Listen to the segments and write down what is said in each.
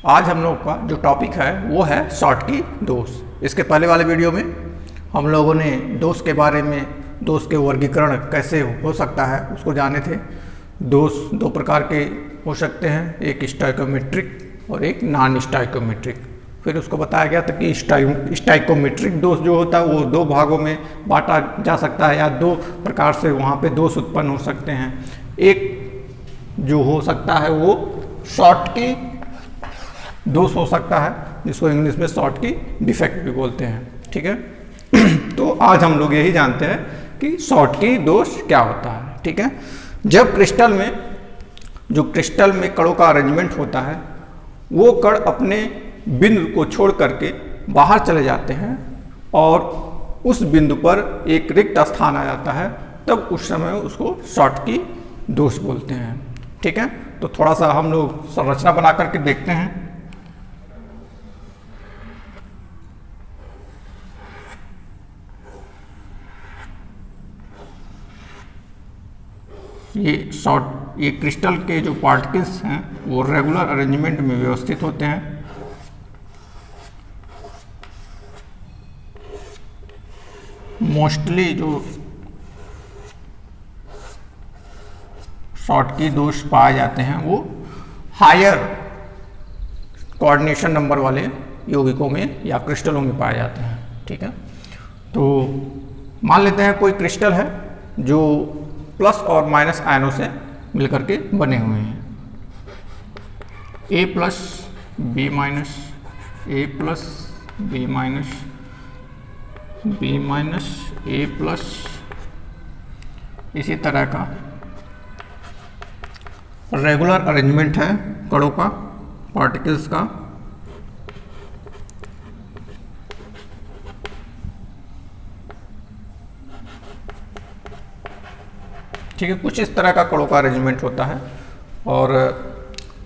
आज हम लोग का जो टॉपिक है वो है शॉटकी दोष। इसके पहले वाले वीडियो में हम लोगों ने दोष के बारे में, दोष के वर्गीकरण कैसे हो सकता है उसको जाने थे। दोष दो प्रकार के हो सकते हैं, एक स्टोइकोमेट्रिक और एक नॉन स्टोइकोमेट्रिक। फिर उसको बताया गया था कि स्टोइकोमेट्रिक दोष जो होता है वो दो भागों में बांटा जा सकता है या दो प्रकार से वहाँ पे दोष उत्पन्न हो सकते हैं। एक जो हो सकता है वो शॉटकी दोष हो सकता है, जिसको इंग्लिश में शॉटकी डिफेक्ट भी बोलते हैं। ठीक है, तो आज हम लोग यही जानते हैं कि शॉटकी दोष क्या होता है। ठीक है, जब क्रिस्टल में कणों का अरेंजमेंट होता है वो कण अपने बिंदु को छोड़ करके बाहर चले जाते हैं और उस बिंदु पर एक रिक्त स्थान आ जाता है, तब उस समय उसको शॉटकी दोष बोलते हैं। ठीक है, तो थोड़ा सा हम लोग संरचना बना करके देखते हैं। ये क्रिस्टल के जो पार्टिकल्स हैं वो रेगुलर अरेंजमेंट में व्यवस्थित होते हैं। मोस्टली जो शॉटकी दोष पाए जाते हैं वो हायर कोऑर्डिनेशन नंबर वाले यौगिकों में या क्रिस्टलों में पाए जाते हैं। ठीक है, तो मान लेते हैं कोई क्रिस्टल है जो प्लस और माइनस आयनों से मिलकर के बने हुए हैं। A plus B minus, A plus B minus, B minus A plus, इसी तरह का रेगुलर अरेंजमेंट है कणों का, पार्टिकल्स का। ठीक है, कुछ इस तरह का कणों का अरेंजमेंट होता है और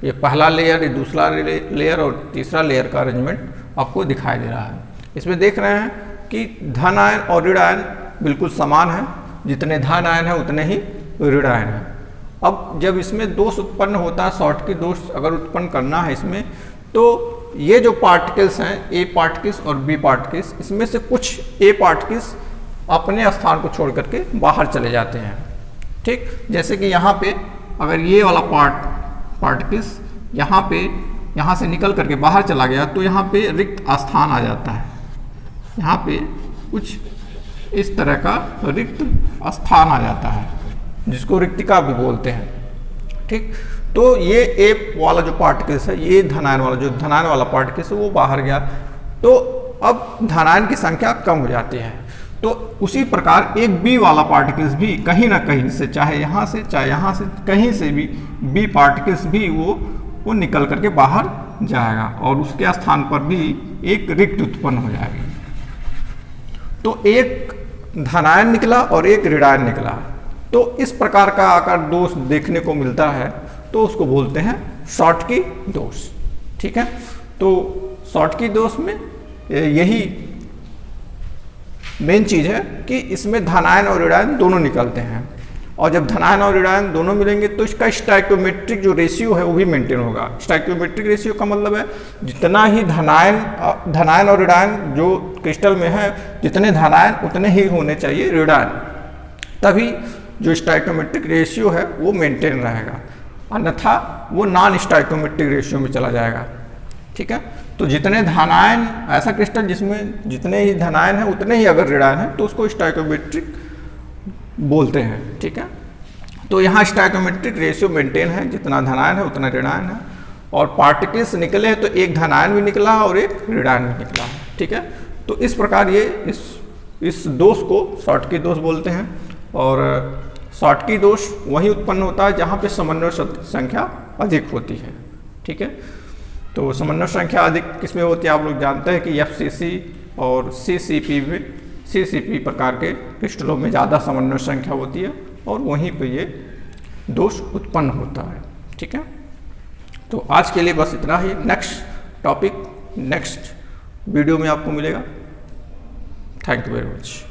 ये पहला लेयर, ये दूसरा लेयर और तीसरा लेयर का अरेंजमेंट आपको दिखाई दे रहा है। इसमें देख रहे हैं कि धन आयन और ऋण आयन बिल्कुल समान है, जितने धन आयन है उतने ही ऋण आयन है। अब जब इसमें दोष उत्पन्न होता है, शॉटकी दोष अगर उत्पन्न करना है इसमें, तो ये जो पार्टिकल्स हैं A पार्टिकल्स और B पार्टिकल्स, इसमें से कुछ A पार्टिकल्स अपने स्थान को छोड़ करके बाहर चले जाते हैं। ठीक, जैसे कि यहाँ पे अगर ये वाला पार्टिकल्स यहाँ से निकल करके बाहर चला गया तो यहाँ पे रिक्त स्थान आ जाता है। यहाँ पे कुछ इस तरह का रिक्त स्थान आ जाता है जिसको रिक्तिका भी बोलते हैं। ठीक, तो ये A वाला जो पार्टिकल्स है, ये धनायन वाला पार्टिकल्स है वो बाहर गया, तो अब धनायन की संख्या कम हो जाती है। तो उसी प्रकार एक B वाला पार्टिकल्स भी कहीं ना कहीं से, चाहे यहाँ से कहीं से भी B पार्टिकल्स भी वो निकल करके बाहर जाएगा और उसके स्थान पर भी एक रिक्त उत्पन्न हो जाएगी। तो एक धनायन निकला और एक ऋणायन निकला, तो इस प्रकार का अगर दोष देखने को मिलता है तो उसको बोलते हैं शॉटकी दोष। ठीक है, तो शॉटकी दोष में यही मेन चीज है कि इसमें धनायन और ऋणायन दोनों निकलते हैं, और जब धनायन और ऋणायन दोनों मिलेंगे तो इसका स्टोइकोमेट्रिक जो रेशियो है वो भी मेंटेन होगा। स्टोइकोमेट्रिक रेशियो का मतलब है जितना ही धनायन और ऋणायन जो क्रिस्टल में है, जितने धनायन उतने ही होने चाहिए ऋणायन, तभी जो स्टोइकोमेट्रिक रेशियो है वो मेंटेन रहेगा, अन्यथा वो नॉन स्टोइकोमेट्रिक रेशियो में चला जाएगा। ठीक है, तो जितने धनायन, ऐसा क्रिस्टल जिसमें जितने ही धनायन है उतने ही अगर ऋणायन है तो उसको स्टोइकोमेट्रिक बोलते हैं। ठीक है, तो यहाँ स्टोइकोमेट्रिक रेशियो मेंटेन है, जितना धनायन है उतना ऋणायन है, और पार्टिकल्स निकले हैं तो एक धनायन भी निकला और एक ऋणायन भी निकला है। ठीक है, तो इस प्रकार ये इस दोष को शॉटकी दोष बोलते हैं। और शॉटकी दोष वही उत्पन्न होता है जहाँ पे समन्वय संख्या अधिक होती है। ठीक है, तो समन्वय संख्या अधिक किसमें होती है आप लोग जानते हैं कि FCC और CCP प्रकार के क्रिस्टलों में ज़्यादा समन्वय संख्या होती है और वहीं पे ये दोष उत्पन्न होता है। ठीक है, तो आज के लिए बस इतना ही। नेक्स्ट टॉपिक नेक्स्ट वीडियो में आपको मिलेगा। Thank you very much.